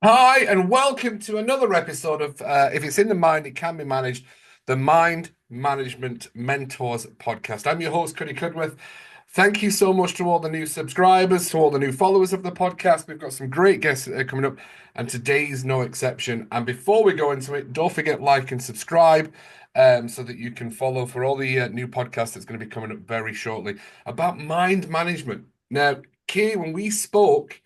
Hi, and welcome to another episode of If It's in the Mind, It Can Be Managed, the Mind Management Mentors podcast. I'm your host, Cuddy Cudworth. Thank you so much to all the new subscribers, to all the new followers of the podcast. We've got some great guests that are coming up, and today's no exception. And before we go into it, don't forget like and subscribe so that you can follow for all the new podcasts that's going to be coming up very shortly about mind management. Now, Kay, when we spoke,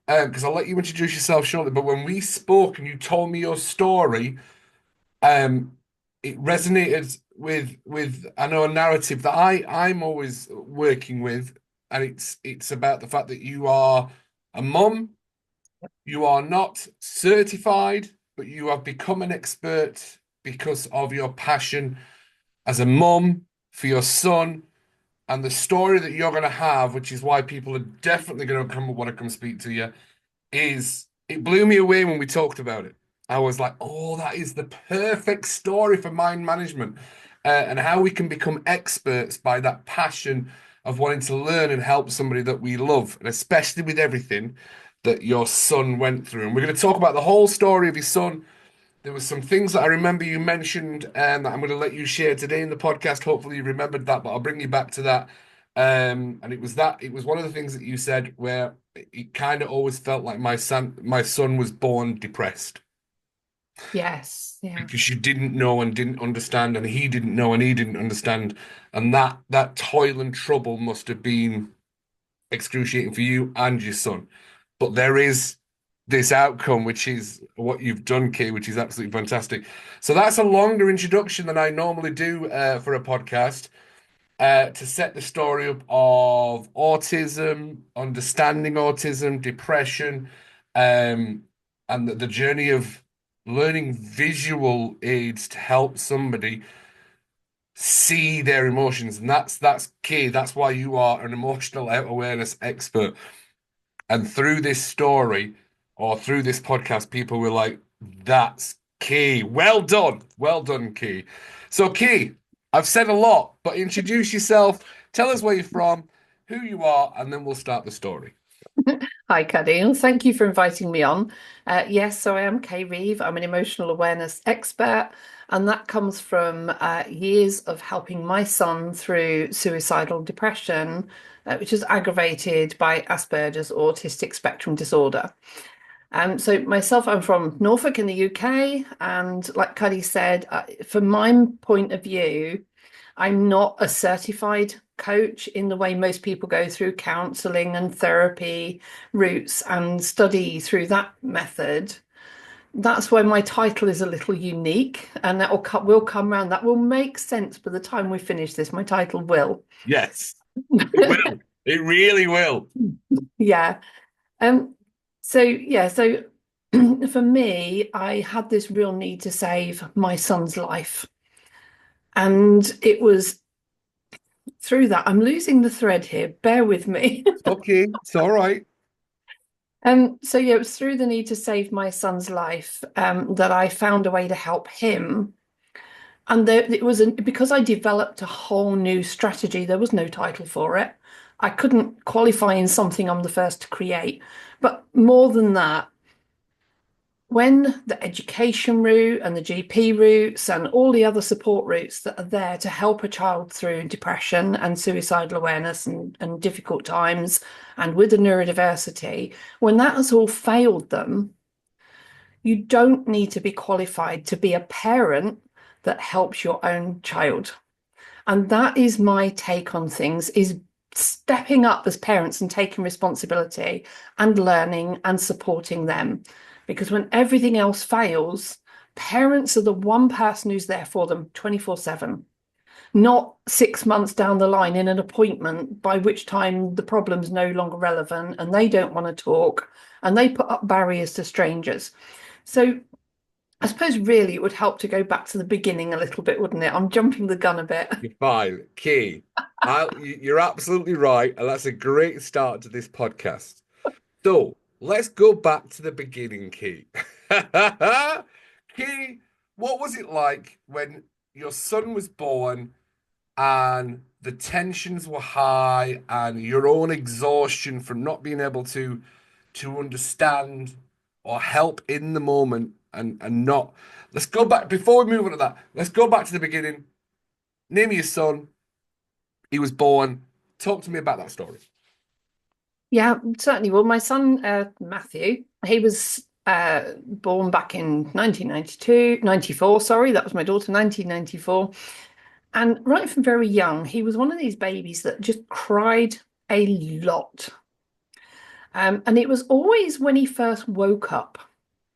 because I'll let you introduce yourself shortly. But when we spoke and you told me your story, um, it resonated with I know a narrative that I'm always working with, and it's about the fact that you are a mum, you are not certified, but you have become an expert because of your passion as a mum for your son and the story that you're going to have, which is why people are definitely going to come want to come speak to you is it blew me away when we talked about it. I was like, oh, that is the perfect story for mind management and how we can become experts by that passion of wanting to learn and help somebody that we love, and especially with everything that your son went through. And we're going to talk about the whole story of his son. There was some things that I remember you mentioned that I'm going to let you share today in the podcast. Hopefully you remembered that, but I'll bring you back to that. And it was one of the things that you said where it kind of always felt like my son was born depressed Yes, yeah. because you didn't know and didn't understand, and he didn't know and he didn't understand, and that toil and trouble must have been excruciating for you and your son. But there is this outcome, which is what you've done, Kay, which is absolutely fantastic. So that's a longer introduction than I normally do for a podcast to set the story up of autism, understanding autism, depression, um, and the journey of learning visual aids to help somebody see their emotions. And that's key. That's why you are an emotional awareness expert. And through this story or through this podcast, people were like, that's key. Well done. Well done, Key. So, Key, I've said a lot, but introduce yourself. Tell us where you're from, who you are, and then we'll start the story. Hi, Cuddy. Well, thank you for inviting me on. Yes, so I am Kay Reeve. I'm an emotional awareness expert, and that comes from years of helping my son through suicidal depression, which is aggravated by Asperger's autistic spectrum disorder. So myself, I'm from Norfolk in the UK, and like Cuddy said, from my point of view, I'm not a certified coach in the way most people go through counselling and therapy routes and study through that method. That's why my title is a little unique, and will come round. That will make sense by the time we finish this. My title will. Yes, it will. It really will. Yeah. Um, so for me, I had this real need to save my son's life. And it was through that. I'm losing the thread here. Bear with me. Okay, it's all right. So yeah, it was through the need to save my son's life that I found a way to help him. And because I developed a whole new strategy, there was no title for it. I couldn't qualify in something I'm the first to create. But more than that, when the education route and the GP routes and all the other support routes that are there to help a child through depression and suicidal awareness and difficult times and with the neurodiversity, when that has all failed them, you don't need to be qualified to be a parent that helps your own child. And that is my take on things, is stepping up as parents and taking responsibility and learning and supporting them. Because when everything else fails, parents are the one person who's there for them 24/7, not 6 months down the line in an appointment, by which time the problem's no longer relevant and they don't want to talk and they put up barriers to strangers. So I suppose really it would help to go back to the beginning a little bit, wouldn't it? I'm jumping the gun a bit. You're fine, Key. You're absolutely right, and that's a great start to this podcast. So let's go back to the beginning, Key. Key, what was it like when your son was born and the tensions were high and your own exhaustion from not being able to understand or help in the moment and not. Let's go back before we move on to that. Let's go back to the beginning. Name your son. He was born. Talk to me about that story. Yeah, certainly. Well, my son, Matthew, he was born back in 94, sorry, that was my daughter, 1994. And right from very young, he was one of these babies that just cried a lot. And it was always when he first woke up,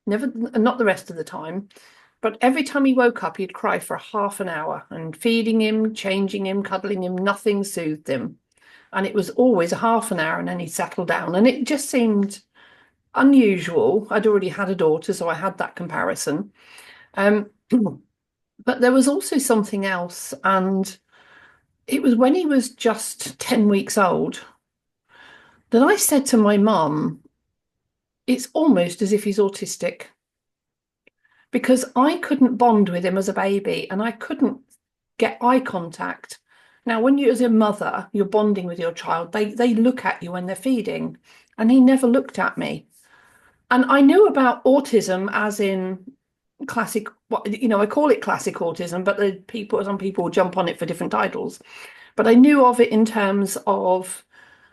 never, not the rest of the time, but every time he woke up, he'd cry for half an hour, and feeding him, changing him, cuddling him, nothing soothed him. And it was always a half an hour, and then he'd settle down. And it just seemed unusual. I'd already had a daughter, so I had that comparison. Um, but there was also something else. And it was when he was just 10 weeks old that I said to my mum, it's almost as if he's autistic, because I couldn't bond with him as a baby and I couldn't get eye contact. Now, when you, as a mother, you're bonding with your child, they look at you when they're feeding, and he never looked at me. And I knew about autism as in classic, I call it classic autism, but some people jump on it for different titles. But I knew of it in terms of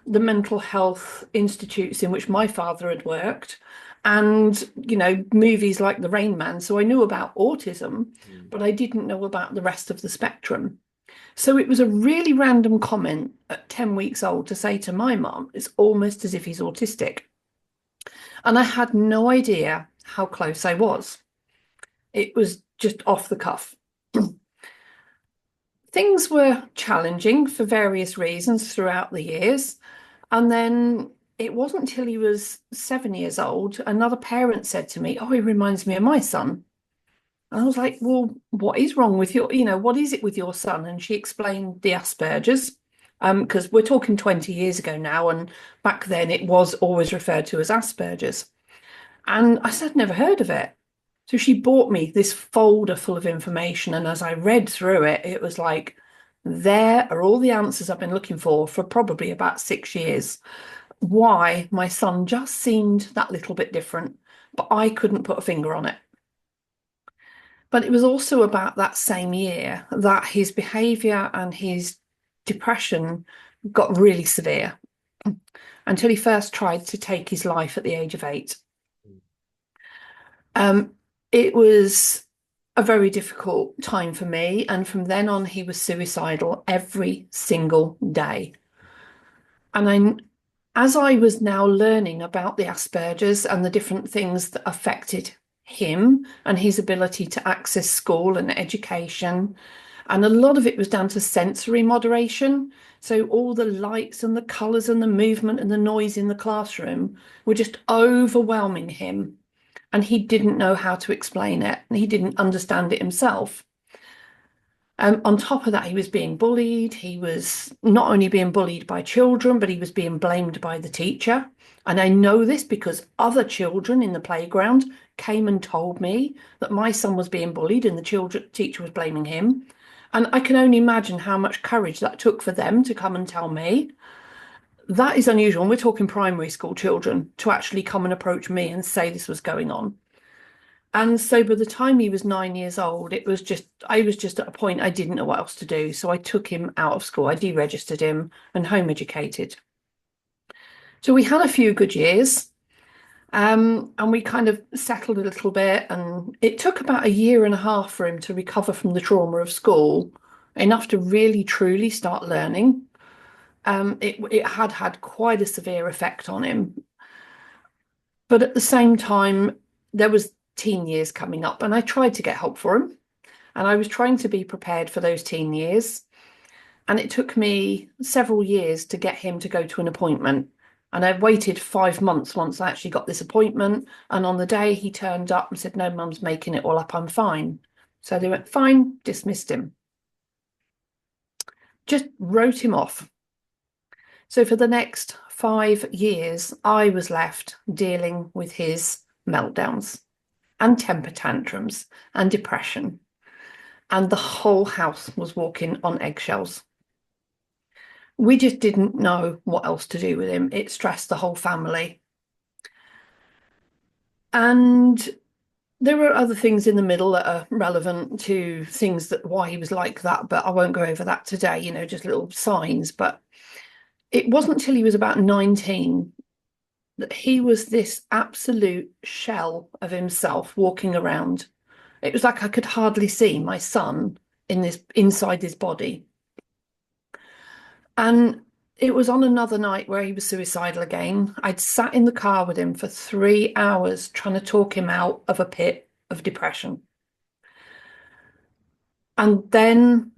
the mental health institutes in which my father had worked, and movies like The Rain Man. So I knew about autism, but I didn't know about the rest of the spectrum. So it was a really random comment at 10 weeks old to say to my mum, it's almost as if he's autistic. And I had no idea how close I was. It was just off the cuff. Things were challenging for various reasons throughout the years. And then it wasn't until he was 7 years old, another parent said to me, oh, he reminds me of my son. And I was like, well, what is wrong with what is it with your son? And she explained the Asperger's, because we're talking 20 years ago now, and back then it was always referred to as Asperger's. And I said, never heard of it. So she bought me this folder full of information. And as I read through it, it was like, there are all the answers I've been looking for probably about 6 years. Why my son just seemed that little bit different, but I couldn't put a finger on it. But it was also about that same year that his behaviour and his depression got really severe, until he first tried to take his life at the age of 8. It was a very difficult time for me. And from then on, he was suicidal every single day. And as I was now learning about the Asperger's and the different things that affected him and his ability to access school and education, and a lot of it was down to sensory moderation. So all the lights and the colours and the movement and the noise in the classroom were just overwhelming him. And he didn't know how to explain it, and he didn't understand it himself. On top of that, he was being bullied. He was not only being bullied by children, but he was being blamed by the teacher. And I know this because other children in the playground came and told me that my son was being bullied and the teacher was blaming him. And I can only imagine how much courage that took for them to come and tell me. That is unusual. And we're talking primary school children to actually come and approach me and say this was going on. And so by the time he was 9 years old, I was just at a point I didn't know what else to do. So I took him out of school. I deregistered him and home educated. So we had a few good years, and we kind of settled a little bit. And it took about a year and a half for him to recover from the trauma of school, enough to really, truly start learning. It had quite a severe effect on him. But at the same time, there was teen years coming up, and I tried to get help for him. And I was trying to be prepared for those teen years. And it took me several years to get him to go to an appointment. And I waited 5 months once I actually got this appointment. And on the day he turned up and said, no, Mum's making it all up, I'm fine. So they went, fine, dismissed him. Just wrote him off. So for the next 5 years, I was left dealing with his meltdowns and temper tantrums and depression. And the whole house was walking on eggshells. We just didn't know what else to do with him. It stressed the whole family. And there were other things in the middle that are relevant to things that why he was like that, but I won't go over that today, just little signs. But it wasn't until he was about 19 that he was this absolute shell of himself walking around. It was like I could hardly see my son inside his body. And it was on another night where he was suicidal again. I'd sat in the car with him for 3 hours trying to talk him out of a pit of depression. And then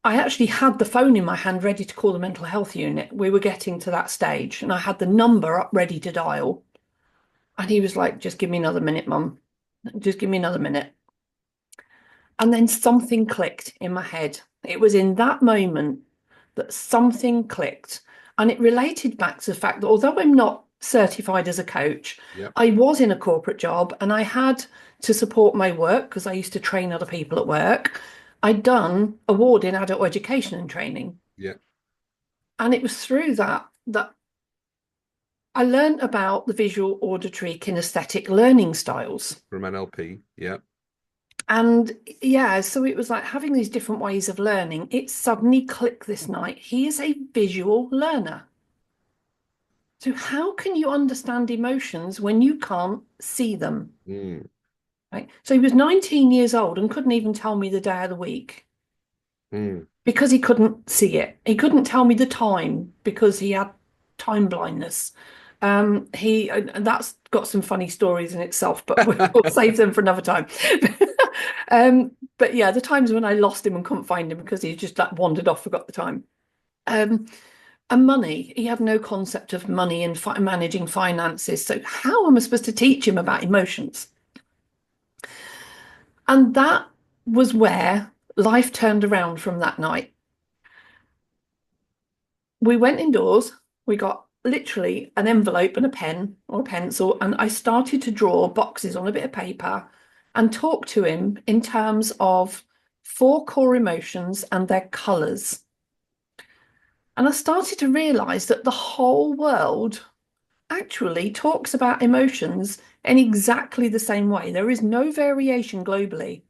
I actually had the phone in my hand ready to call the mental health unit. We were getting to that stage, and I had the number up ready to dial. And he was like, just give me another minute, Mum. Just give me another minute. And then something clicked in my head. It was in that moment that something clicked. And it related back to the fact that although I'm not certified as a coach, Yep. I was in a corporate job and I had to support my work because I used to train other people at work. I'd done award in adult education and training. Yeah. And it was through that I learned about the visual, auditory, kinesthetic learning styles. From NLP. Yeah. And yeah, so it was like having these different ways of learning. It suddenly clicked this night. He is a visual learner. So how can you understand emotions when you can't see them? Mm. Right. So he was 19 years old and couldn't even tell me the day of the week Mm. because he couldn't see it. He couldn't tell me the time because he had time blindness. And that's got some funny stories in itself, but we'll save them for another time. But yeah, the times when I lost him and couldn't find him because he just like wandered off, forgot the time. And money, he had no concept of money and managing finances. So how am I supposed to teach him about emotions? And that was where life turned around from that night. We went indoors, we got literally an envelope and a pen or a pencil, and I started to draw boxes on a bit of paper and talk to him in terms of 4 core emotions and their colours. And I started to realise that the whole world actually talks about emotions in exactly the same way. There is no variation globally.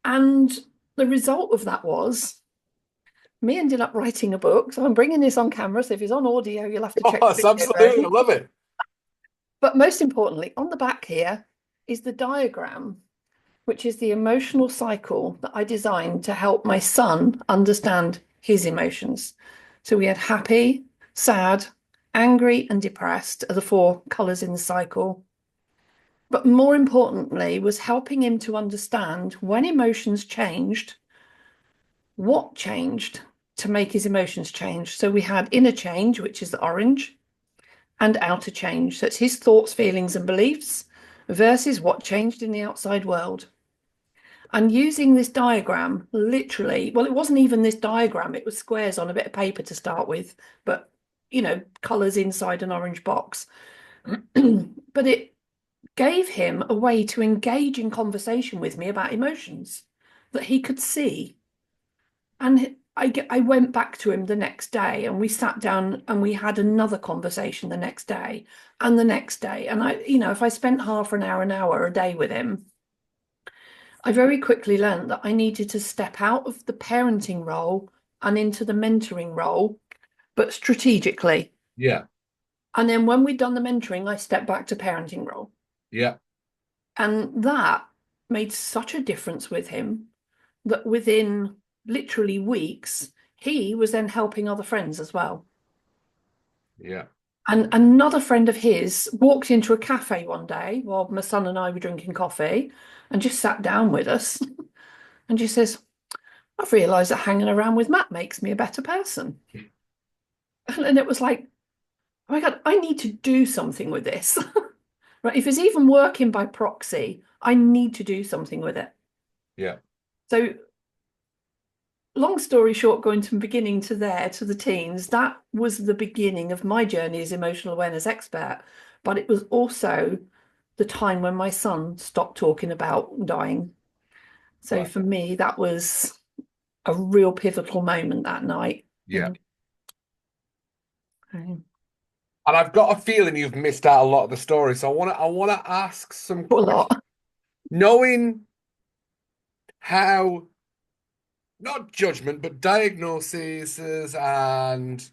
And the result of that was me ended up writing a book. So I'm bringing this on camera. So if it's on audio, you'll have to check the Yes, video absolutely. I version. love it. But most importantly, on the back here is the diagram, which is the emotional cycle that I designed to help my son understand his emotions. So we had happy, sad, angry, and depressed are the 4 colors in the cycle. But more importantly, was helping him to understand when emotions changed, what changed to make his emotions change. So we had inner change, which is the orange, and outer change. So it's his thoughts, feelings, and beliefs versus what changed in the outside world. And using this diagram, literally, well, it wasn't even this diagram, it was squares on a bit of paper to start with, but colors inside an orange box. But it gave him a way to engage in conversation with me about emotions that he could see. And I went back to him the next day and we sat down and we had another conversation the next day and the next day. And if I spent half an hour a day with him, I very quickly learned that I needed to step out of the parenting role and into the mentoring role, but strategically. Yeah. And then when we'd done the mentoring, I stepped back to parenting role. Yeah. And that made such a difference with him that within literally weeks, he was then helping other friends as well. Yeah. And another friend of his walked into a cafe one day while my son and I were drinking coffee and just sat down with us. And she says, I've realised that hanging around with Matt makes me a better person. And it was like, oh my God, I need to do something with this. Right? If it's even working by proxy, I need to do something with it. Yeah. So long story short, going from beginning to there to the teens, that was the beginning of my journey as emotional awareness expert. But it was also the time when my son stopped talking about dying. So Right. for me, that was a real pivotal moment that night. Yeah. Okay. And I've got a feeling you've missed out a lot of the story. So I want to ask some A questions, lot. knowing how, not judgment, but diagnoses and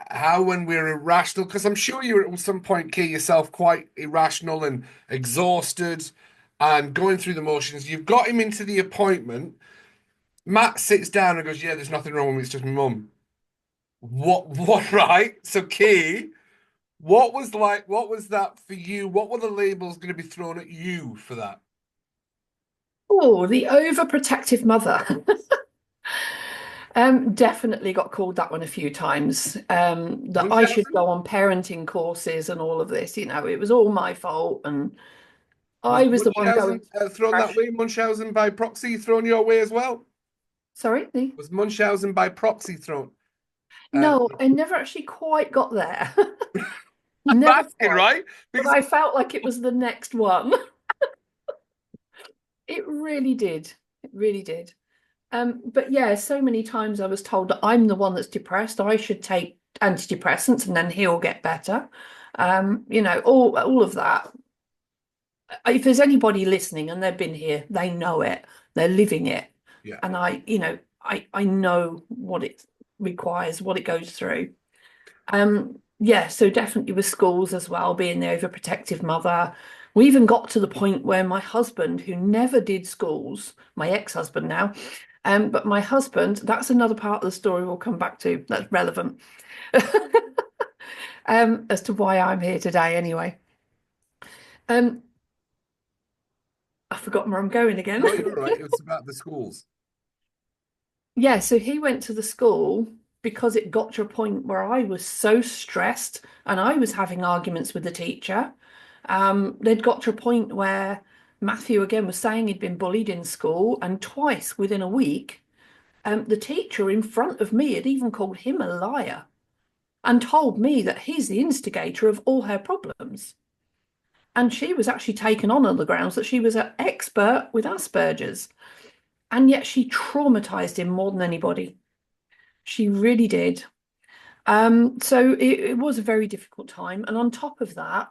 how when we're irrational, because I'm sure you're at some point, Key, yourself quite irrational and exhausted and going through the motions. You've got him into the appointment. Matt sits down and goes, "Yeah, there's nothing wrong with me. It's just my mum." What, right? So, Key, what was that for you? What were the labels going to be thrown at you for that? Oh, the overprotective mother. Definitely got called that one a few times. That I should Munchausen? go on parenting courses and all of this. It was all my fault, and Was I was the one going Munchausen to thrown that crash. way? Munchausen by proxy thrown your way as well? Sorry, Was Munchausen by proxy thrown? Uh, no, I never actually quite got there. I'm Never asking, quite, right? but Because I felt like it was the next one. It really did. It really did. But yeah, so many times I was told that I'm the one that's depressed. I should take antidepressants and then he'll get better. All of that. If there's anybody listening and they've been here, they know it. They're living it. yeah, And I know what it requires, what it goes through. Yeah, so definitely with schools as well, being the overprotective mother. We even got to the point where my husband, who never did schools, my ex-husband now, but my husband, that's another part of the story we'll come back to that's relevant, as to why I'm here today anyway. Um, I've forgotten where I'm going again. no, you're all right. It was about the schools. Yeah, so he went to the school because it got to a point where I was so stressed and I was having arguments with the teacher. They'd got to a point where Matthew again was saying he'd been bullied in school, and twice within a week, the teacher in front of me had even called him a liar and told me that he's the instigator of all her problems. And she was actually taken on the grounds that she was an expert with Asperger's. And yet she traumatized him more than anybody. She really did. So it was a very difficult time. And on top of that,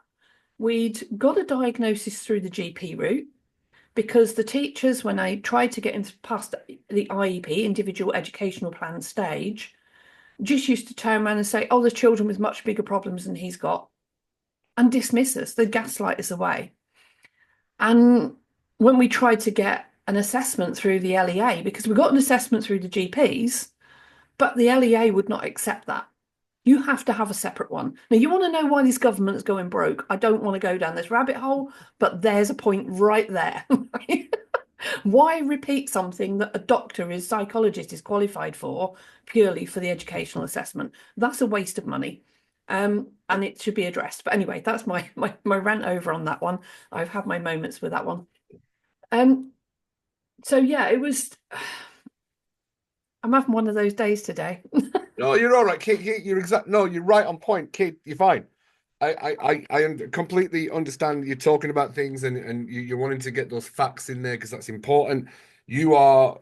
we'd got a diagnosis through the GP route because the teachers, when I tried to get him past the IEP, individual educational plan stage, just used to turn around and say, "Oh, there's children with much bigger problems than he's got," and dismiss us. They'd gaslight us away. And when we tried to get an assessment through the LEA, because we got an assessment through the GPs, but the LEA would not accept that. You have to have a separate one. Now, you want to know why this government's going broke? I don't want to go down this rabbit hole, but there's a point right there. Why repeat something that a doctor is psychologist is qualified for purely for the educational assessment? That's a waste of money. And it should be addressed. But anyway, that's my rant over on that one. I've had my moments with that one. Um, so yeah, it was. I'm having one of those days today. No, you're all right, Kate. You're exact. No, you're right on point, Kate. You're fine. Completely understand you're talking about things and you're wanting to get those facts in there because that's important. You are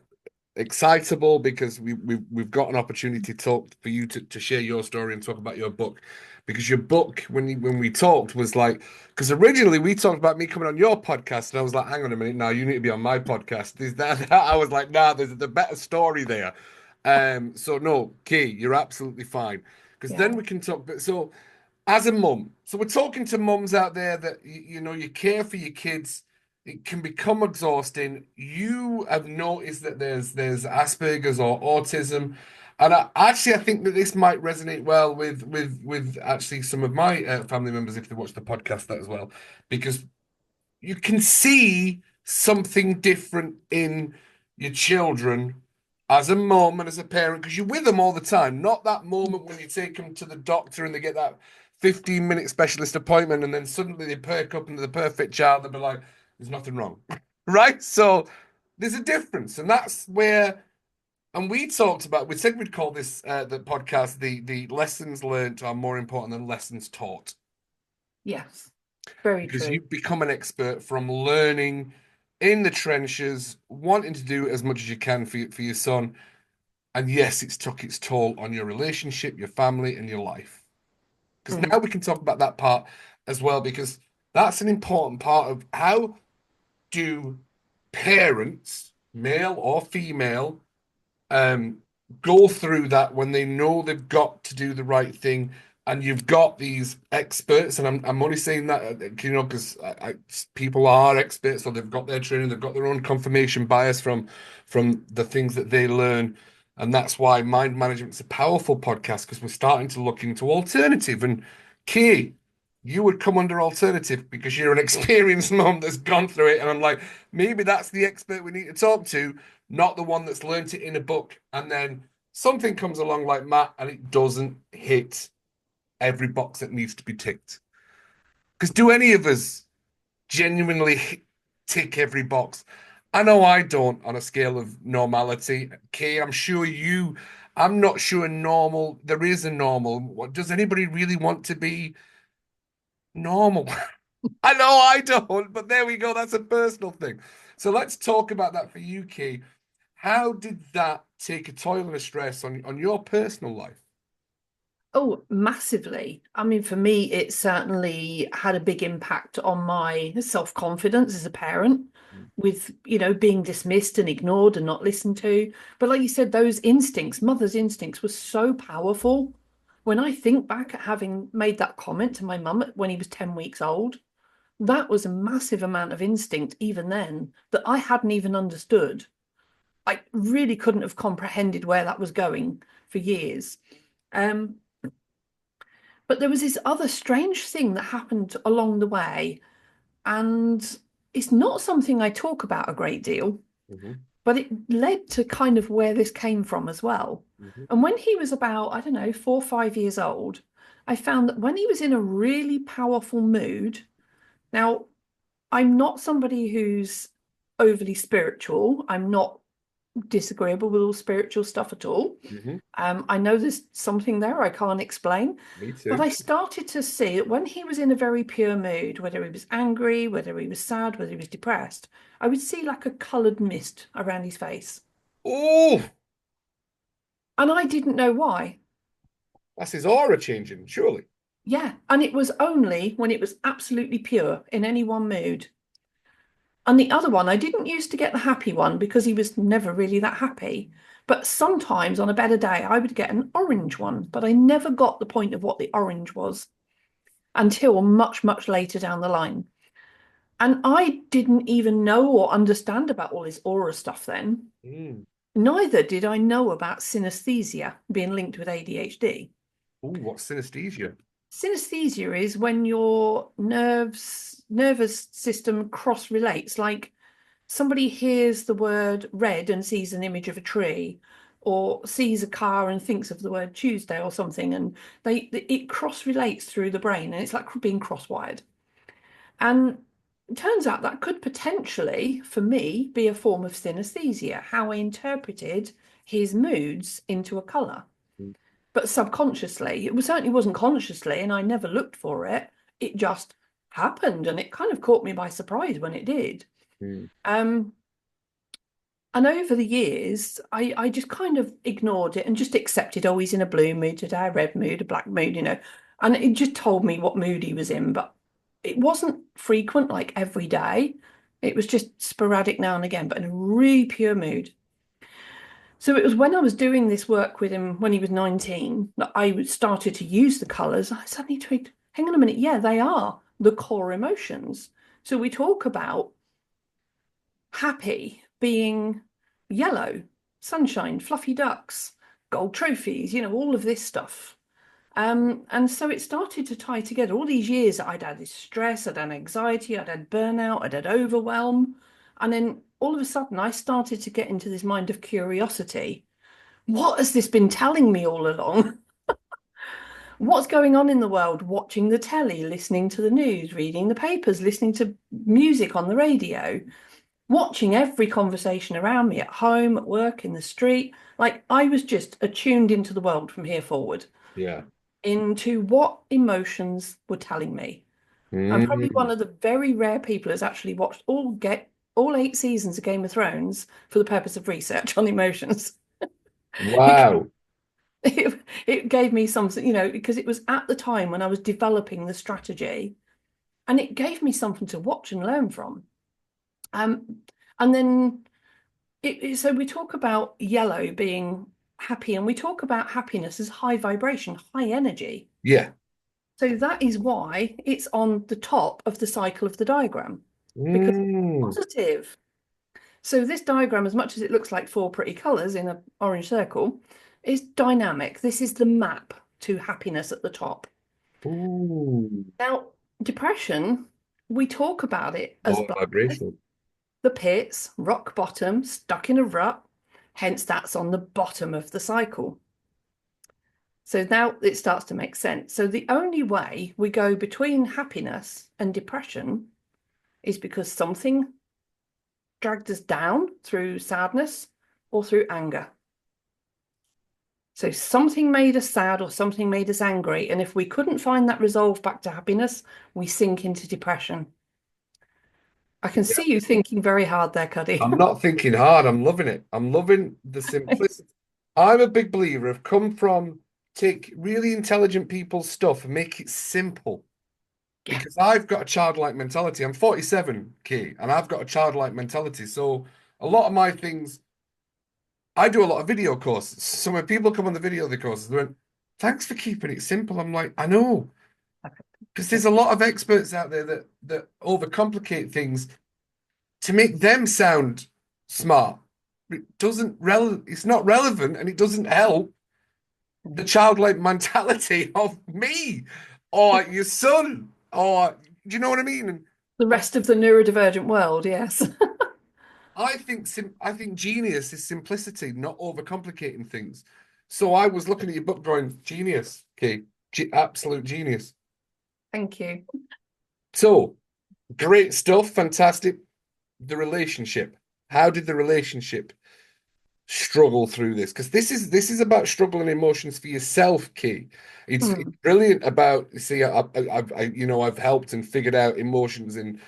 excitable because we've got an opportunity to talk for you to share your story and talk about your book because your book when we talked was like because originally we talked about me coming on your podcast and I was like, hang on a minute, now you need to be on my podcast. Is that I was like, nah, there's the better story there. So no, Kay, you're absolutely fine because then Yeah. we can talk. But so as a mum, so we're talking to mums out there that you know you care for your kids. It can become exhausting. You have noticed that there's Asperger's or autism, and I think that this might resonate well with actually some of my family members if they watch the podcast that as well, because you can see something different in your children as a mom and as a parent because you're with them all the time. Not that moment when you take them to the doctor and they get that 15-minute specialist appointment and then suddenly they perk up into the perfect child and be like, there's nothing wrong. Right? So there's a difference. And that's where, and we talked about, we said we'd call this the podcast the lessons learned are more important than lessons taught Yes. Very because true. you've become an expert from learning in the trenches, wanting to do as much as you can for your son. And yes, it's took its toll on your relationship, your family, and your life. Because Mm. now we can talk about that part as well, because that's an important part of how do parents, male or female, um, go through that when they know they've got to do the right thing. And you've got these experts, and I'm only saying that, because people are experts, so they've got their training, they've got their own confirmation bias from the things that they learn, and that's why mind management's a powerful podcast because we're starting to look into alternative. And Kay, you would come under alternative because you're an experienced mom that's gone through it, and I'm like, maybe that's the expert we need to talk to, not the one that's learnt it in a book, and then something comes along like Matt and it doesn't hit every box that needs to be ticked. Because do any of us genuinely tick every box? I know I don't on a scale of normality. Kay, I'm sure you, I'm not sure normal, there is a normal. What, does anybody really want to be normal? I know I don't, but there we go. That's a personal thing. So let's talk about that for you, Kay. How did that take a toll and a stress on your personal life? Oh, massively. I mean, for me, it certainly had a big impact on my self-confidence as a parent, with, being dismissed and ignored and not listened to. But like you said, those instincts, mother's instincts, were so powerful. When I think back at having made that comment to my mum when he was 10 weeks old, that was a massive amount of instinct, even then, that I hadn't even understood. I really couldn't have comprehended where that was going for years. Um, but there was this other strange thing that happened along the way, and it's not something I talk about a great deal, Mhm, but it led to kind of where this came from as well. mhm, And when he was about, I don't know, 4 or 5 years old, I found that when he was in a really powerful mood, now I'm not somebody who's overly spiritual. I'm not disagreeable with all spiritual stuff at all. mhm. I know there's something there I can't explain, Me but too. I started to see that when he was in a very pure mood, whether he was angry, whether he was sad, whether he was depressed, I would see like a coloured mist around his face. Oh, And I didn't know why. that's his aura changing, surely. Yeah. And it was only when it was absolutely pure in any one mood. And the other one, I didn't used to get the happy one because he was never really that happy. But sometimes on a better day, I would get an orange one, but I never got the point of what the orange was until much, much later down the line. And I didn't even know or understand about all this aura stuff then. Mm. Neither did I know about synesthesia being linked with ADHD. Oh, what's synesthesia? Synesthesia is when your nervous system cross relates, like somebody hears the word red and sees an image of a tree, or sees a car and thinks of the word Tuesday or something, and it cross relates through the brain, and it's like being cross-wired. And it turns out that could potentially, for me, be a form of synesthesia, how I interpreted his moods into a color. Mm, But subconsciously, certainly wasn't consciously, and I never looked for it. It just happened, and it kind of caught me by surprise when it did. mm, Um, and over the years, I just kind of ignored it and just accepted, oh, he's in a blue mood today, a red mood, a black mood. And it just told me what mood he was in. But it wasn't frequent, like every day. It was just sporadic now and again, but in a really pure mood. So it was when I was doing this work with him when he was 19 that I started to use the colours. I suddenly twigged, hang on a minute, yeah, they are the core emotions. So we talk about happy being yellow, sunshine, fluffy ducks, gold trophies, all of this stuff. And so it started to tie together all these years that I'd had this stress, I'd had anxiety, I'd had burnout, I'd had overwhelm. And then all of a sudden I started to get into this mind of curiosity. What has this been telling me all along? What's going on in the world? Watching the telly, listening to the news, reading the papers, listening to music on the radio, watching every conversation around me at home, at work, in the street. Like I was just attuned into the world from here forward, yeah. into what emotions were telling me. I'm probably one Mm. of the very rare people who's actually watched all 8 seasons of Game of Thrones for the purpose of research on emotions. Because Wow. it gave me something, because it was at the time when I was developing the strategy, and it gave me something to watch and learn from. And then so we talk about yellow being happy, and we talk about happiness as high vibration, high energy. Yeah. So that is why it's on the top of the cycle of the diagram, because it's Mm. positive. So this diagram, as much as it looks like four pretty colors in an orange circle, is dynamic. This is the map to happiness at the top. Ooh. Now, depression, we talk about it as Lower blindness, vibration. the pits, rock bottom, stuck in a rut. Hence, that's on the bottom of the cycle. So now it starts to make sense. So the only way we go between happiness and depression is because something dragged us down through sadness or through anger. So something made us sad or something made us angry. And if we couldn't find that resolve back to happiness, we sink into depression. I can Yeah. see you thinking very hard there, Cuddy. I'm not thinking hard. I'm loving it. I'm loving the simplicity. I'm a big believer of come from take really intelligent people's stuff and make it simple. Yeah. Because I've got a childlike mentality. I'm 47, Kay, and I've got a childlike mentality. So a lot of my things, I do a lot of video courses. So when people come on the courses, they went, thanks for keeping it simple. I'm like, I know. Because there's a lot of experts out there that overcomplicate things to make them sound smart. It's not relevant and it doesn't help the childlike mentality of me or your son or do you know what I mean? And The rest of the neurodivergent world, yes. I think genius is simplicity, not overcomplicating things. So I was looking at your book going, genius, okay, absolute genius. Thank you. So great stuff, fantastic. The relationship. How did the relationship struggle through this? Because this is about struggling emotions for yourself, Key. It's Mm. brilliant about see, I've helped and figured out emotions in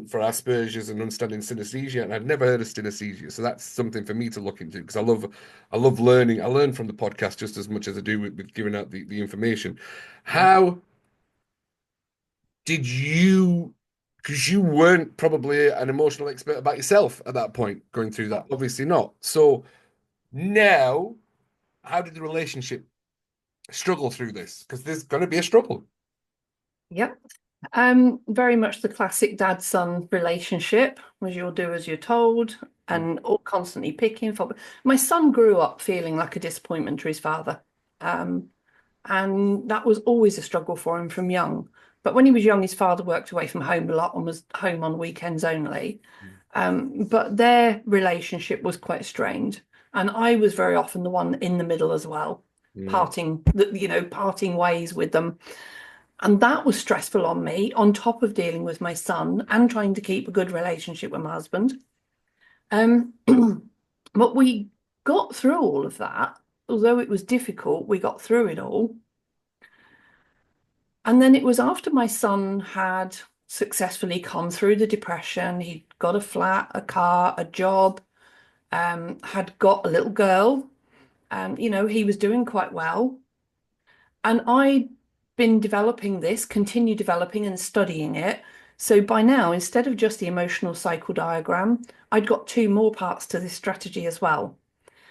for Asperger's and understanding synesthesia, and I'd never heard of synesthesia, so that's something for me to look into because I love learning. I learn from the podcast just as much as I do with giving out the information. How did you because you weren't probably an emotional expert about yourself at that point going through that obviously not so now how did the relationship struggle through this because there's going to be a struggle. Yep. Very much the classic dad-son relationship, as you'll do as you're told, and all constantly picking for. My son grew up feeling like a disappointment to his father. Um, and that was always a struggle for him from young. But when he was young, his father worked away from home a lot and was home on weekends only. But their relationship was quite strained. And I was very often the one in the middle as well, Mm, parting ways with them. And that was stressful on me, on top of dealing with my son and trying to keep a good relationship with my husband. Um, but we got through all of that. Although it was difficult, we got through it all. And then it was after my son had successfully come through the depression, he'd got a flat, a car, a job, had got a little girl, and he was doing quite well. And I'd been developing this, continue developing and studying it. So by now, instead of just the emotional cycle diagram, I'd got two more parts to this strategy as well,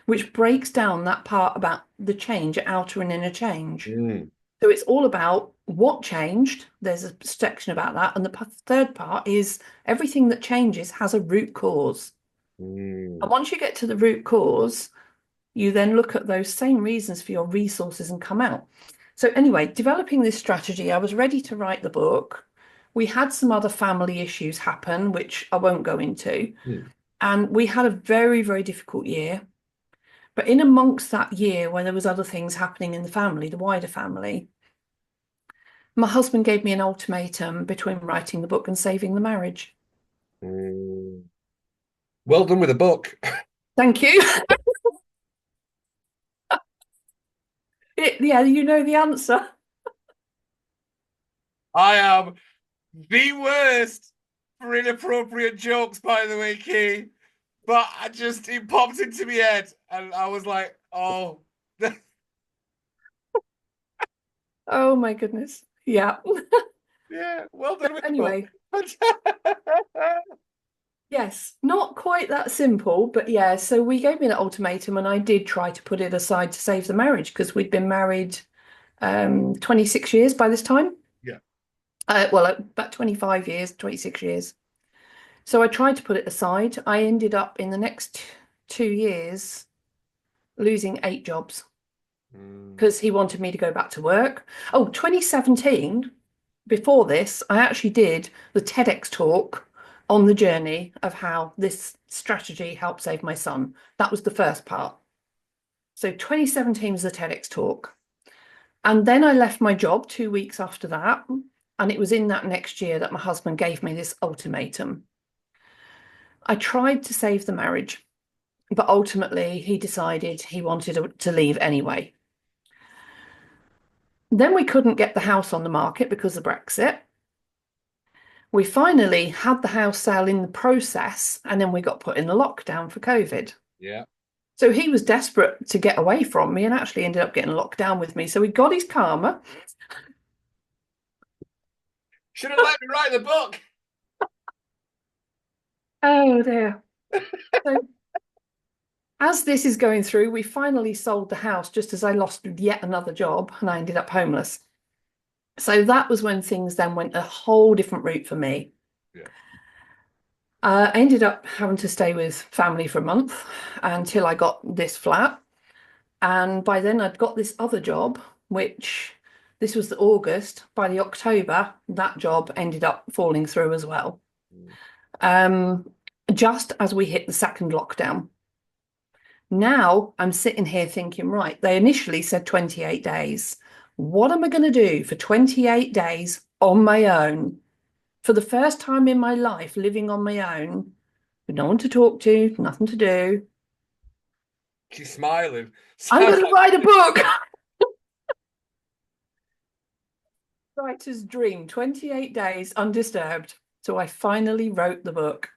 which breaks down that part about the change, outer and inner change. mm, So it's all about what changed. There's a section about that. And the third part is everything that changes has a root cause. And mm, once you get to the root cause, you then look at those same reasons for your resources and come out. So anyway, developing this strategy, I was ready to write the book. We had some other family issues happen, which I won't go into. mm, And we had a very, very difficult year. But in amongst that year, when there was other things happening in the family, the wider family, my husband gave me an ultimatum between writing the book and saving the marriage. mm. Well done with the book. Thank you. Yeah, you know the answer. I am the worst for inappropriate jokes, by the way, Key. But it popped into my head, and I was like, oh, Oh my goodness. Yeah. Yeah, well done with the book. Anyway, yes, not quite that simple, but yeah. So we gave me an ultimatum, and I did try to put it aside to save the marriage because we'd been married 26 years by this time. Yeah. Well, about 25 years, 26 years. So I tried to put it aside. I ended up in the next 2 years losing 8 jobs Mm, because he wanted me to go back to work. Oh, 2017, before this, I actually did the TEDx talk on the journey of how this strategy helped save my son. That was the first part. So 2017 was the TEDx talk. And then I left my job 2 weeks after that. And it was in that next year that my husband gave me this ultimatum. I tried to save the marriage, but ultimately he decided he wanted to leave anyway. Then we couldn't get the house on the market because of Brexit. We finally had the house sale in the process, and then we got put in the lockdown for COVID. yeah. So he was desperate to get away from me and actually ended up getting locked down with me. So he got his karma. Should have let me write the book. Oh dear. So as this is going through, we finally sold the house just as I lost yet another job and I ended up homeless. So that was when things then went a whole different route for me. Yeah. I ended up having to stay with family for a month until I got this flat. And by then I'd got this other job, which this was the August. By the October, that job ended up falling through as well. Mm. Um, just as we hit the second lockdown. Now I'm sitting here thinking, right, they initially said 28 days. What am I going to do for 28 days on my own? For the first time in my life, living on my own, with no one to talk to, nothing to do. She's smiling. I'm Sounds going to like write a book. Writer's dream, 28 days undisturbed. So I finally wrote the book.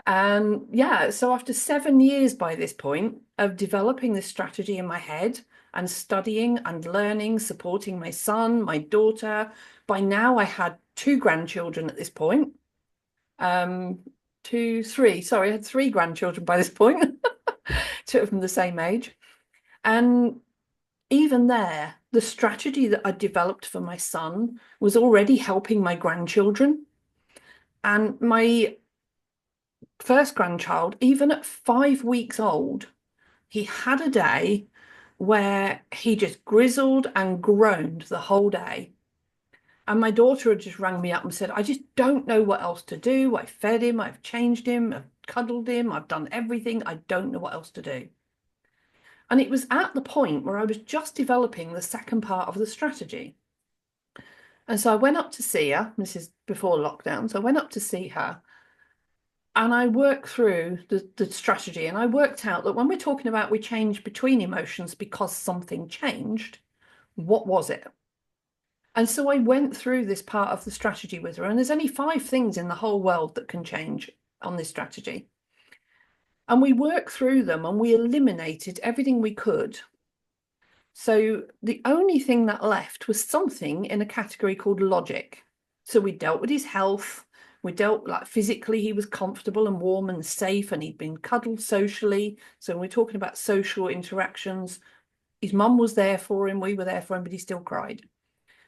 And yeah, so after 7 years by this point of developing this strategy in my head and studying and learning, supporting my son, my daughter, by now I had 2 grandchildren at this point. Two, three, sorry, I had 3 grandchildren by this point, 2 of them the same age. And even there, the strategy that I developed for my son was already helping my grandchildren. And my first grandchild, even at 5 weeks old, he had a day where he just grizzled and groaned the whole day. And my daughter had just rang me up and said, I just don't know what else to do. I fed him, I've changed him, I've cuddled him, I've done everything. I don't know what else to do. And it was at the point where I was just developing the second part of the strategy. And so I went up to see her. This is before lockdown. So I went up to see her and I worked through the strategy. And I worked out that when we're talking about we change between emotions because something changed, what was it? And so I went through this part of the strategy with her. And there's only 5 things in the whole world that can change on this strategy. And we worked through them and we eliminated everything we could. So the only thing that left was something in a category called logic. So we dealt with his health. We dealt like physically, he was comfortable and warm and safe, and he'd been cuddled socially. So when we're talking about social interactions, his mum was there for him, we were there for him, but he still cried.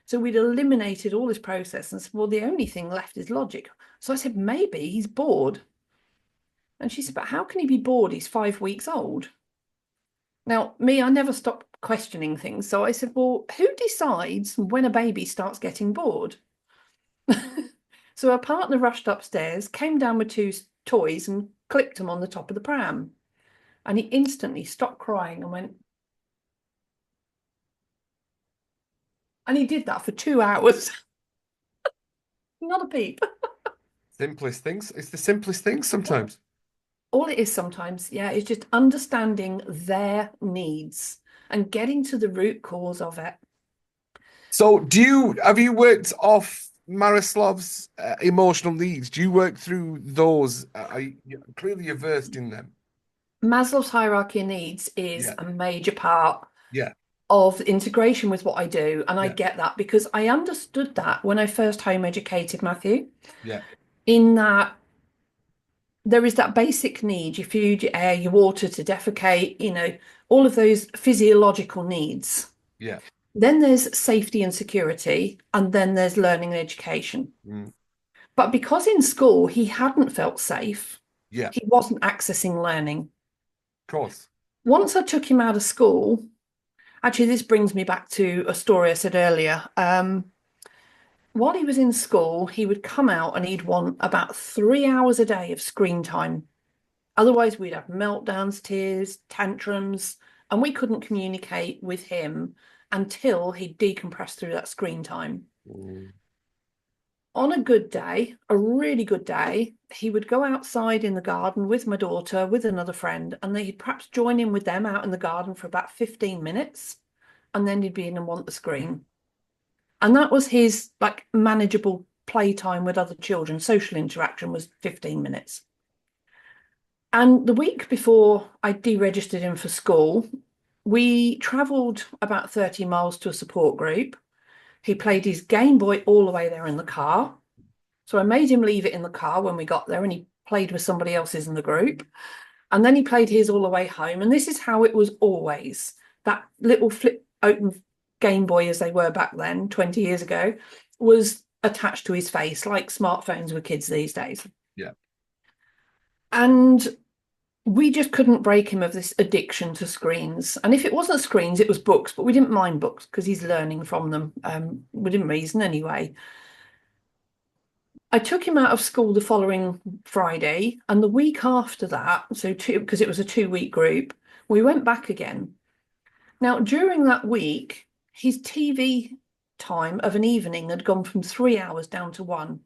So we'd eliminated all this process and said, well, the only thing left is logic. So I said, maybe he's bored. And she said, but how can he be bored? He's 5 weeks old. Now, me, I never stop questioning things. So I said, well, who decides when a baby starts getting bored? So her partner rushed upstairs, came down with 2 toys and clipped them on the top of the pram. And he instantly stopped crying and went, and he did that for 2 hours. Not a peep. simplest things. It's the simplest things sometimes. All it is sometimes, yeah, is just understanding their needs and getting to the root cause of it. So, have you worked off Maroslav's emotional needs? Do you work through those? Clearly you're versed in them. Maslow's hierarchy of needs is Yeah, a major part yeah, of integration with what I do. And I Yeah. get that because I understood that when I first home educated Matthew, Yeah. in that there is that basic need, your food, your air, your water to defecate, all of those physiological needs. Yeah. Then there's safety and security, and then there's learning and education. Mm. But because in school he hadn't felt safe, Yeah. he wasn't accessing learning. Of course. Once I took him out of school, actually, this brings me back to a story I said earlier. While he was in school, he would come out and he'd want about 3 hours a day of screen time. Otherwise, we'd have meltdowns, tears, tantrums, and we couldn't communicate with him until he'd decompressed through that screen time. Mm. On a good day, a really good day, he would go outside in the garden with my daughter, with another friend, and they'd perhaps join in with them out in the garden for about 15 minutes, and then he'd be in and want the screen. And that was his like manageable playtime with other children. Social interaction was 15 minutes. And the week before I deregistered him for school, we travelled about 30 miles to a support group. He played his Game Boy all the way there in the car. So I made him leave it in the car when we got there, and he played with somebody else's in the group. And then he played his all the way home. And this is how it was always. That little flip open Game Boy, as they were back then, 20 years ago, was attached to his face, like smartphones with kids these days. Yeah. And we just couldn't break him of this addiction to screens. And if it wasn't screens, it was books, but we didn't mind books because he's learning from them within reason anyway. I took him out of school the following Friday, and the week after that, because it was a 2-week group, we went back again. Now, during that week, his TV time of an evening had gone from 3 hours down to 1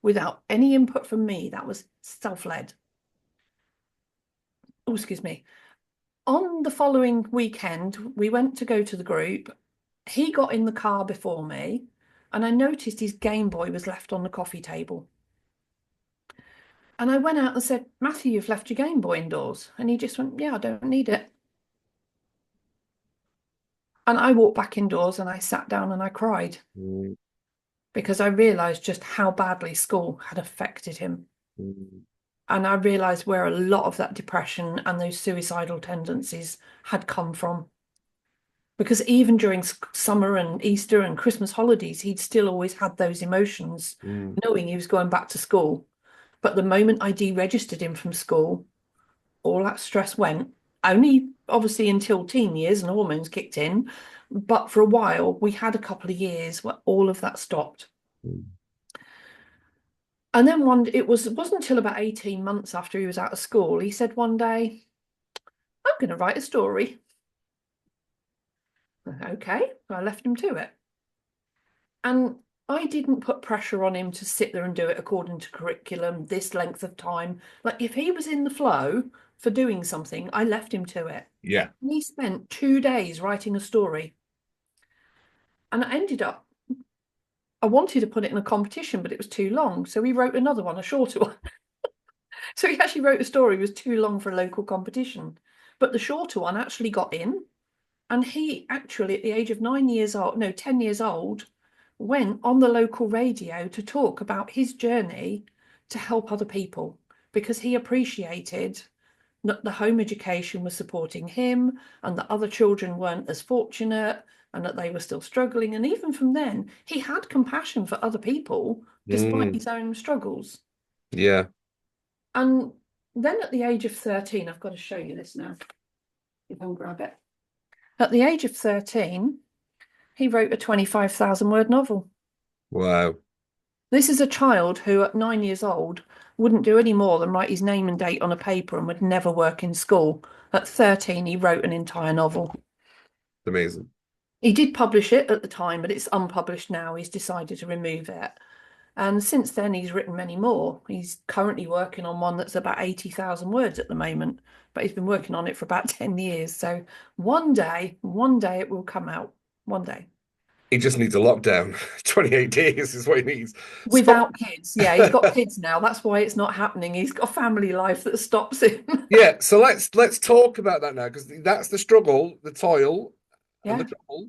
without any input from me. That was self-led. Oh, excuse me. On the following weekend, we went to go to the group. He got in the car before me, and I noticed his Game Boy was left on the coffee table. And I went out and said, Matthew, you've left your Game Boy indoors. And he just went, yeah, I don't need it. And I walked back indoors and I sat down and I cried Mm. because I realised just how badly school had affected him. Mm. And I realised where a lot of that depression and those suicidal tendencies had come from. Because even during summer and Easter and Christmas holidays, he'd still always had those emotions, Mm. knowing he was going back to school. But the moment I deregistered him from school, all that stress went, only obviously until teen years and hormones kicked in. But for a while, we had a couple of years where all of that stopped. Mm. And then it wasn't until about 18 months after he was out of school, he said one day, I'm going to write a story. Okay, I left him to it. And I didn't put pressure on him to sit there and do it according to curriculum, this length of time. Like if he was in the flow for doing something, I left him to it. Yeah. He spent 2 days writing a story. And I ended up, I wanted to put it in a competition, but it was too long. So he wrote another one, a shorter one. So he actually wrote a story, it was too long for a local competition. But the shorter one actually got in. And he actually, at the age of 10 years old, went on the local radio to talk about his journey to help other people because he appreciated that the home education was supporting him and that other children weren't as fortunate and that they were still struggling. And even from then, he had compassion for other people despite his own struggles. Yeah. And then at the age of 13, I've got to show you this now, if I can grab it. At the age of 13, he wrote a 25,000 word novel. Wow. This is a child who at 9 years old wouldn't do any more than write his name and date on a paper and would never work in school. At 13, he wrote an entire novel. Amazing. He did publish it at the time, but it's unpublished now. He's decided to remove it. And since then, he's written many more. He's currently working on one that's about 80,000 words at the moment, but he's been working on it for about 10 years. So one day it will come out. One day. He just needs a lockdown. 28 days is what he needs. Without kids. Yeah, he's got kids now. That's why it's not happening. He's got a family life that stops him. Yeah, so let's talk about that now because that's the struggle, the toil. and the Yeah. trouble.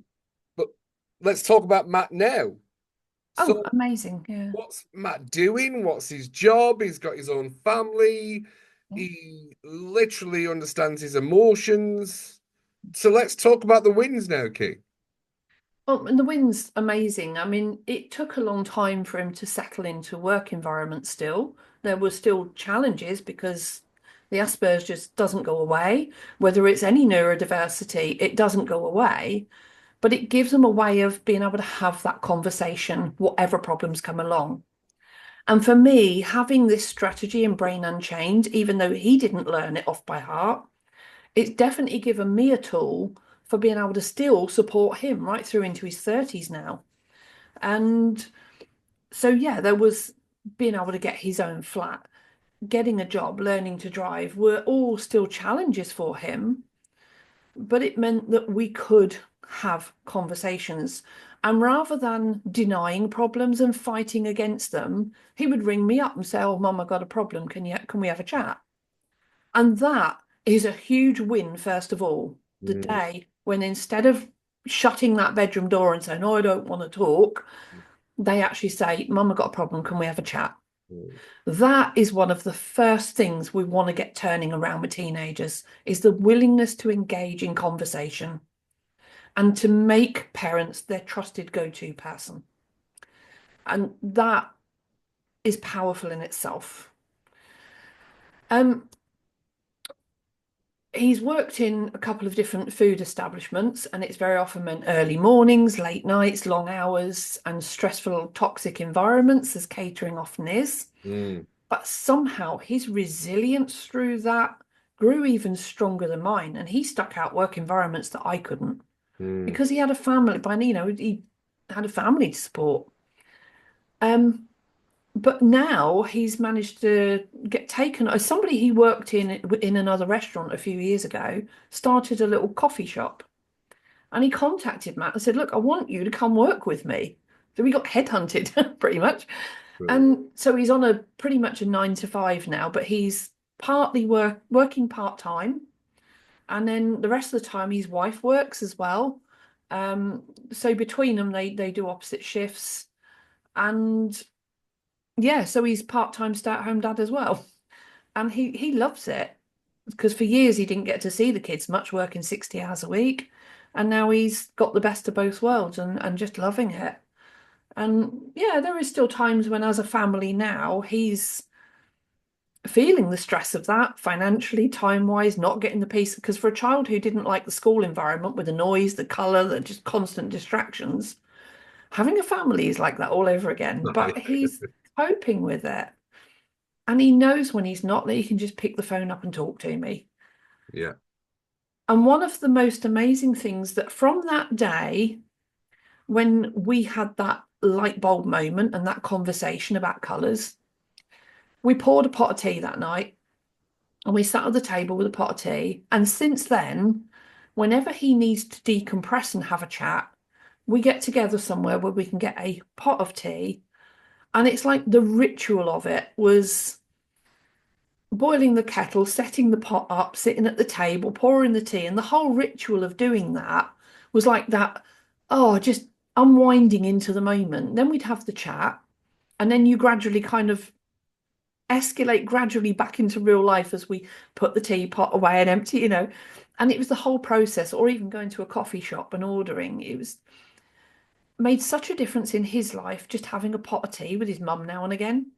But let's talk about Matt now. Oh, So, amazing. Yeah. what's Matt doing? What's his job? He's got his own family. Yeah. He literally understands his emotions. So let's talk about the wins now, Kay. Oh, and the win's amazing. I mean, it took a long time for him to settle into work environment still. There were still challenges because the Asperger's just doesn't go away. Whether it's any neurodiversity, it doesn't go away. But it gives them a way of being able to have that conversation, whatever problems come along. And for me, having this strategy in Brain Unchained, even though he didn't learn it off by heart, it's definitely given me a tool for being able to still support him right through into his 30s now. And so, yeah, there was being able to get his own flat, getting a job, learning to drive were all still challenges for him. But it meant that we could have conversations. And rather than denying problems and fighting against them, he would ring me up and say, "Oh, Mum, I got a problem. Can we have a chat?" And that is a huge win, first of all. The Mm, day when instead of shutting that bedroom door and saying, "Oh, I don't want to talk," they actually say, "Mum, I've got a problem. Can we have a chat?" mm, That is one of the first things we want to get turning around with teenagers is the willingness to engage in conversation and to make parents their trusted go-to person. And that is powerful in itself. Um, he's worked in a couple of different food establishments, and it's very often meant early mornings, late nights, long hours, and stressful, toxic environments, as catering often is. mm, But somehow his resilience through that grew even stronger than mine. And he stuck out work environments that I couldn't mm, because he had a family, he had a family to support. But now he's managed to get taken as somebody he worked in another restaurant a few years ago, started a little coffee shop. And he contacted Matt and said, "Look, I want you to come work with me." So we got headhunted pretty much. brilliant. And so he's on a pretty much a 9 to 5 now, but he's partly working part-time. And then the rest of the time his wife works as well. So between them they do opposite shifts. And yeah, so he's part-time stay-at-home dad as well. And he loves it because for years he didn't get to see the kids much, working 60 hours a week. And now he's got the best of both worlds and just loving it. And yeah, there is still times when, as a family now, he's feeling the stress of that financially, time-wise, not getting the peace. Because for a child who didn't like the school environment with the noise, the colour, the just constant distractions, having a family is like that all over again. But he's coping with it. And he knows when he's not that he can just pick the phone up and talk to me. Yeah. And one of the most amazing things that from that day, when we had that light bulb moment and that conversation about colours, we poured a pot of tea that night and we sat at the table with a pot of tea. And since then, whenever he needs to decompress and have a chat, we get together somewhere where we can get a pot of tea. And it's like the ritual of it was boiling the kettle, setting the pot up, sitting at the table, pouring the tea. And the whole ritual of doing that was like that, oh, just unwinding into the moment. Then we'd have the chat. And then you gradually kind of escalate gradually back into real life as we put the teapot away and empty. And it was the whole process, or even going to a coffee shop and ordering. It was made such a difference in his life just having a pot of tea with his mum now and again,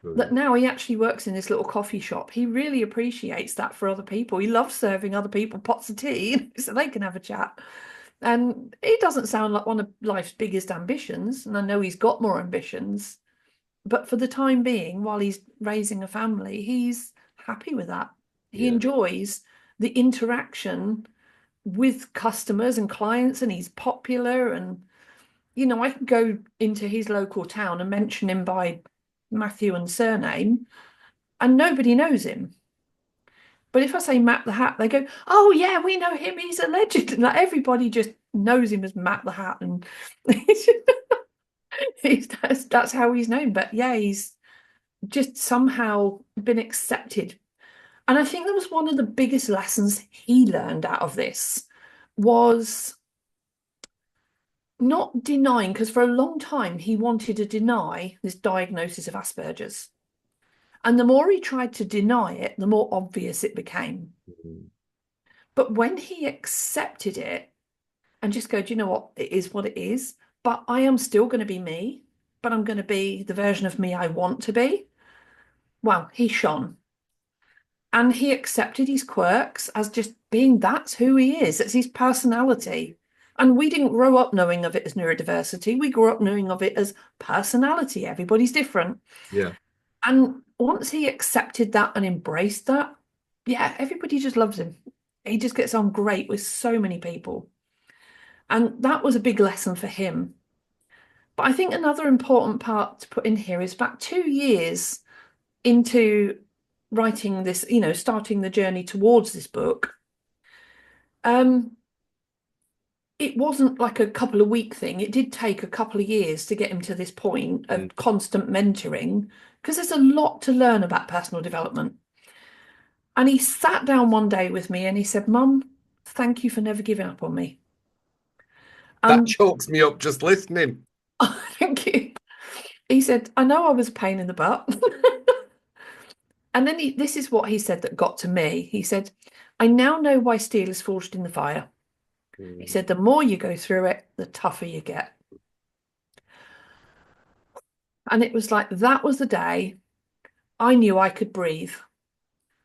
that Brilliant. now he actually works in this little coffee shop. He really appreciates that for other people. He loves serving other people pots of tea so they can have a chat. And it doesn't sound like one of life's biggest ambitions, and I know he's got more ambitions, but for the time being, while he's raising a family, he's happy with that. He Yeah. enjoys the interaction with customers and clients, and he's popular. And, I can go into his local town and mention him by Matthew and surname, and nobody knows him. But if I say Matt the Hat, they go, "Oh, yeah, we know him. He's a legend." And like, everybody just knows him as Matt the Hat. And that's how he's known. But yeah, he's just somehow been accepted. And I think that was one of the biggest lessons he learned out of this was not denying, because for a long time he wanted to deny this diagnosis of Asperger's. And the more he tried to deny it, the more obvious it became. Mm. But when he accepted it and just go, do you know what it is? But I am still going to be me, but I'm going to be the version of me I want to be. Well, he shone. And he accepted his quirks as just being that's who he is. It's his personality. And we didn't grow up knowing of it as neurodiversity. We grew up knowing of it as personality. Everybody's different. Yeah. And once he accepted that and embraced that, yeah, everybody just loves him. He just gets on great with so many people. And that was a big lesson for him. But I think another important part to put in here is about 2 years into writing this, starting the journey towards this book. It wasn't like a couple of week thing. It did take a couple of years to get him to this point of constant mentoring, because there's a lot to learn about personal development. And he sat down one day with me and he said, Mum, thank you for never giving up on me. That chokes me up just listening. Thank you. He said, I know I was a pain in the butt. And then this is what he said that got to me. He said, I now know why steel is forged in the fire. He said, the more you go through it, the tougher you get. And it was like, that was the day I knew I could breathe.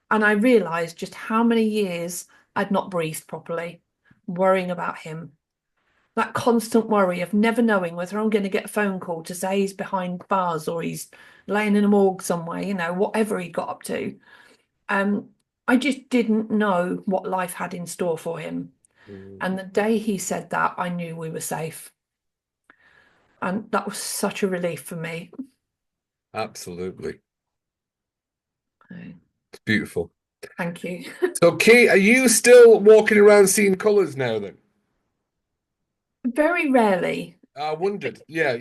And I realized just how many years I'd not breathed properly, worrying about him. That constant worry of never knowing whether I'm going to get a phone call to say he's behind bars or he's laying in a morgue somewhere, whatever he got up to. I just didn't know what life had in store for him. And the day he said that, I knew we were safe. And that was such a relief for me. Absolutely. Okay. It's beautiful. Thank you. So, Kate, are you still walking around seeing colours now then? Very rarely. I wondered. Yeah.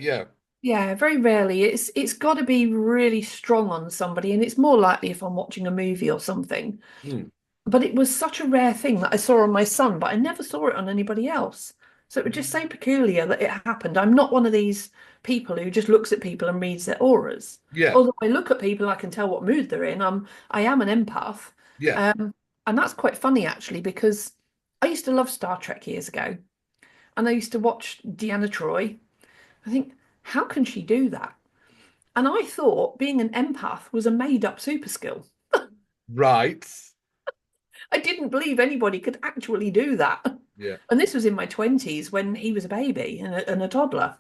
Yeah, very rarely. It's got to be really strong on somebody, and it's more likely if I'm watching a movie or something. But it was such a rare thing that I saw on my son, but I never saw it on anybody else. So it was just so peculiar that it happened. I'm not one of these people who just looks at people and reads their auras. Yeah. Although I look at people, I can tell what mood they're in. I am an empath. Yeah. And that's quite funny actually, because I used to love Star Trek years ago, and I used to watch Deanna Troi. I think, how can she do that? And I thought being an empath was a made-up super skill. Right. I didn't believe anybody could actually do that. Yeah. And this was in my 20s when he was a baby and a toddler.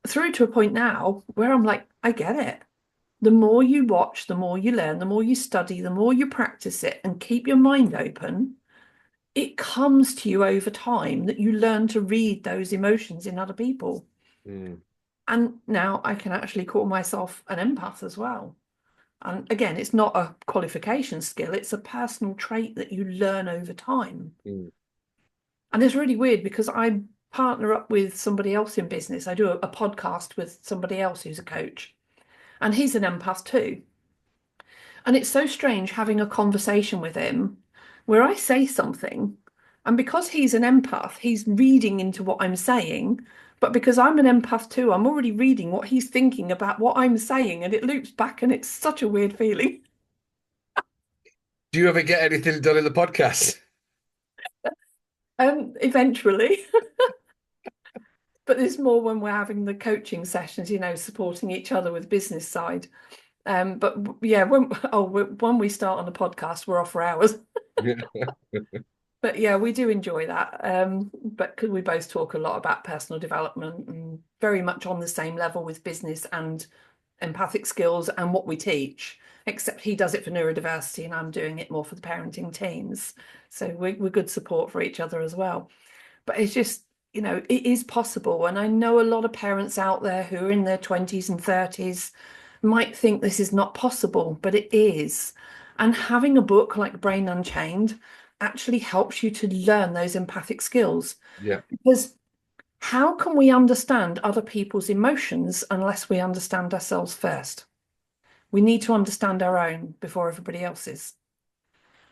Through to a point now where I'm like, I get it. The more you watch, the more you learn, the more you study, the more you practice it and keep your mind open, it comes to you over time that you learn to read those emotions in other people. And now I can actually call myself an empath as well. And again, it's not a qualification skill, it's a personal trait that you learn over time. And it's really weird because I partner up with somebody else in business. I do a podcast with somebody else who's a coach, and he's an empath too. And it's so strange having a conversation with him where I say something, and because he's an empath, he's reading into what I'm saying. But because I'm an empath too, I'm already reading what he's thinking about what I'm saying, and it loops back, and it's such a weird feeling. Do you ever get anything done in the podcast? Eventually. But there's more when we're having the coaching sessions, supporting each other with business side. But yeah, when we start on the podcast, we're off for hours. But yeah, we do enjoy that. But because we both talk a lot about personal development and very much on the same level with business and empathic skills and what we teach, except he does it for neurodiversity and I'm doing it more for the parenting teams. So we're good support for each other as well. But it's just, it is possible. And I know a lot of parents out there who are in their 20s and 30s might think this is not possible, but it is. And having a book like Brain Unchained actually helps you to learn those empathic skills. Yeah. Because how can we understand other people's emotions unless we understand ourselves first? We need to understand our own before everybody else's.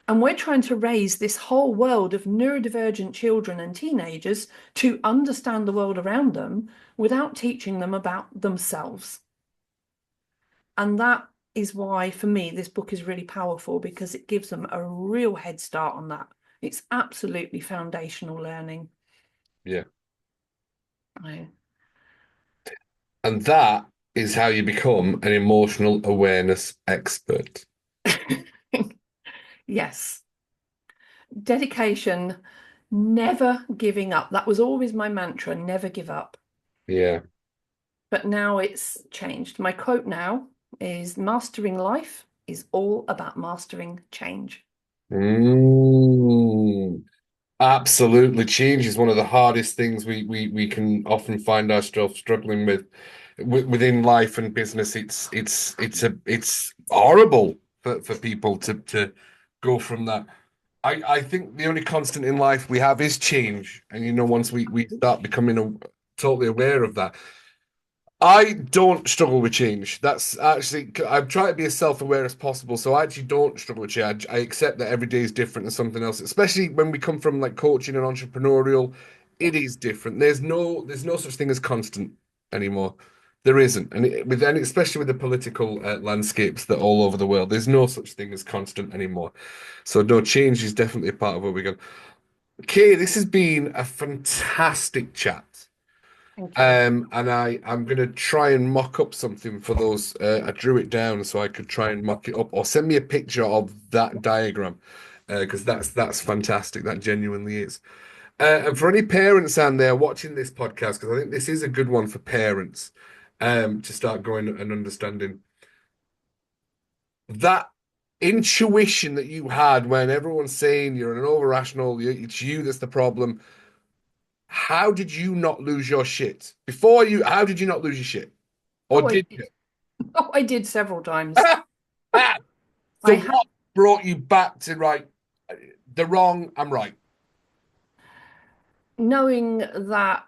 And we're trying to raise this whole world of neurodivergent children and teenagers to understand the world around them without teaching them about themselves. And that is why, for me, this book is really powerful, because it gives them a real head start on that. It's absolutely foundational learning. Yeah. I- And that is how you become an emotional awareness expert. Yes. Dedication, never giving up. That was always my mantra, never give up. Yeah. But now it's changed. My quote now is mastering life is all about mastering change. Mm. Absolutely. Change is one of the hardest things we can often find ourselves struggling with within life and business. It's horrible for people to go from that. I think the only constant in life we have is change. And once we start becoming totally aware of that, I don't struggle with change. That's actually, I'm trying to be as self-aware as possible. So I actually don't struggle with change. I accept that every day is different than something else, especially when we come from like coaching and entrepreneurial. It is different. There's no such thing as constant anymore. There isn't. And especially with the political landscapes that are all over the world, there's no such thing as constant anymore. So no, change is definitely a part of where we go. Kay, this has been a fantastic chat. Thank you. And I'm gonna try and mock up something for those. I drew it down so I could try and mock it up, or send me a picture of that diagram, because that's fantastic. That genuinely is. And for any parents out there watching this podcast, because I think this is a good one for parents, to start going and understanding that intuition that you had when everyone's saying you're an over rational, it's you that's the problem. How did you not lose your shit before you? How did you not lose your shit? Or Oh, I did did. you? Oh, I did several times. I So had, what brought you back to right? The wrong, I'm right. knowing that,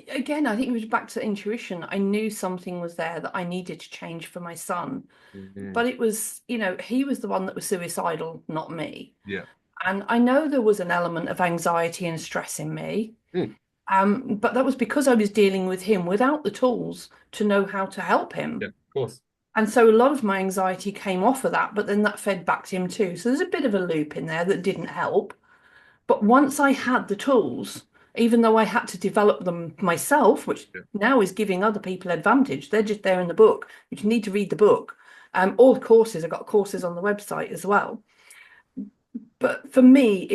again, I think it was back to intuition. I knew something was there that I needed to change for my son. Mhm. But it was, he was the one that was suicidal, not me. Yeah. And I know there was an element of anxiety and stress in me. Mm. But that was because I was dealing with him without the tools to know how to help Yeah, him. of course. And so a lot of my anxiety came off of that, but then that fed back to him too. So there's a bit of a loop in there that didn't help. But once I had the tools, even though I had to develop them myself, which Yeah. now is giving other people advantage, they're just there in the book. You just need to read the book. All the courses, I've got courses on the website as well. But for me,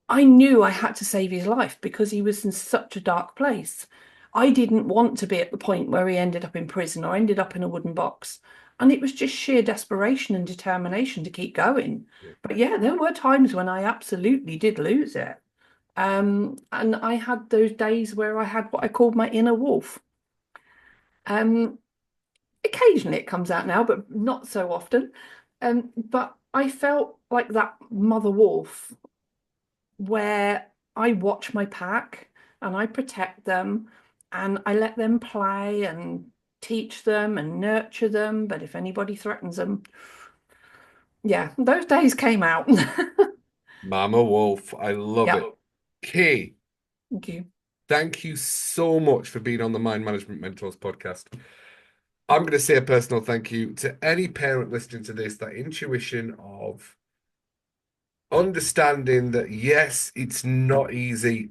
I knew I had to save his life because he was in such a dark place. I didn't want to be at the point where he ended up in prison or ended up in a wooden box. And it was just sheer desperation and determination to keep going. Yeah. But yeah, there were times when I absolutely did lose it. And I had those days where I had what I called my inner wolf. Um, Occasionally it comes out now, but not so often. But I felt like that mother wolf where I watch my pack and I protect them and I let them play and teach them and nurture them. But if anybody threatens them, yeah, those days came out. Mama Wolf, I love it. Yep. Kay, Thank you. thank you so much for being on the Mind Management Mentors podcast. I'm going to say a personal thank you to any parent listening to this, that intuition of understanding that, yes, it's not easy,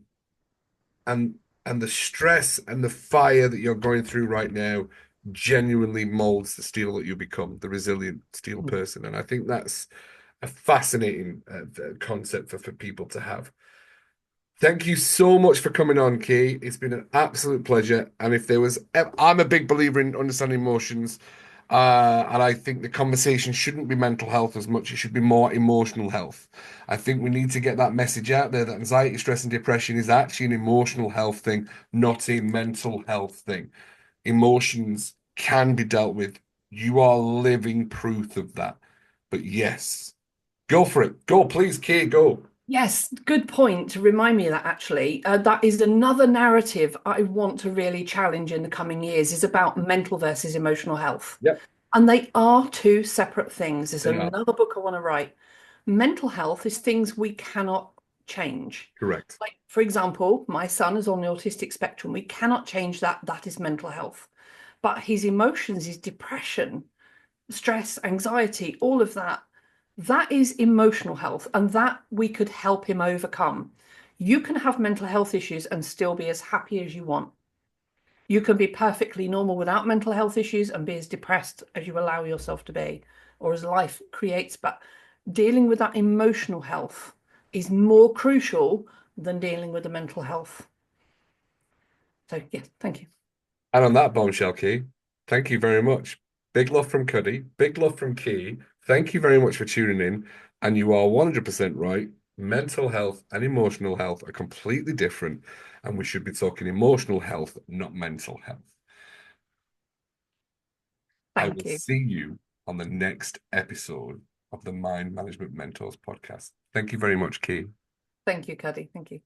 and the stress and the fire that you're going through right now genuinely molds the steel that you become, the resilient steel person. And I think that's a fascinating concept for people to have. Thank you so much for coming on, Kay. It's been an absolute pleasure. And if there was, I'm a big believer in understanding emotions. And I think the conversation shouldn't be mental health as much. It should be more emotional health. I think we need to get that message out there that anxiety, stress, and depression is actually an emotional health thing, not a mental health thing. Emotions can be dealt with. You are living proof of that. But yes, go for it. Go, please, Kay, go. Yes, good point to remind me of that actually. That is another narrative I want to really challenge in the coming years is about mental versus emotional health. Yep. And they are two separate things. There's They are. another book I want to write. Mental health is things we cannot change. Correct. Like, for example, my son is on the autistic spectrum. We cannot change that. That is mental health. But his emotions, his depression, stress, anxiety, all of that, that is emotional health. And that we could help him overcome. You can have mental health issues and still be as happy as you want. You can be perfectly normal without mental health issues and be as depressed as you allow yourself to be, or as life creates. But dealing with that emotional health is more crucial than dealing with the mental health. So, yeah, thank you. And on that bombshell, Key, thank you very much. Big love from Cuddy, big love from Key. Thank you very much for tuning in. And you are 100% right. Mental health and emotional health are completely different. And we should be talking emotional health, not mental health. I will Thank you. see you on the next episode of the Mind Management Mentors podcast. Thank you very much, Key. Thank you, Cuddy. Thank you.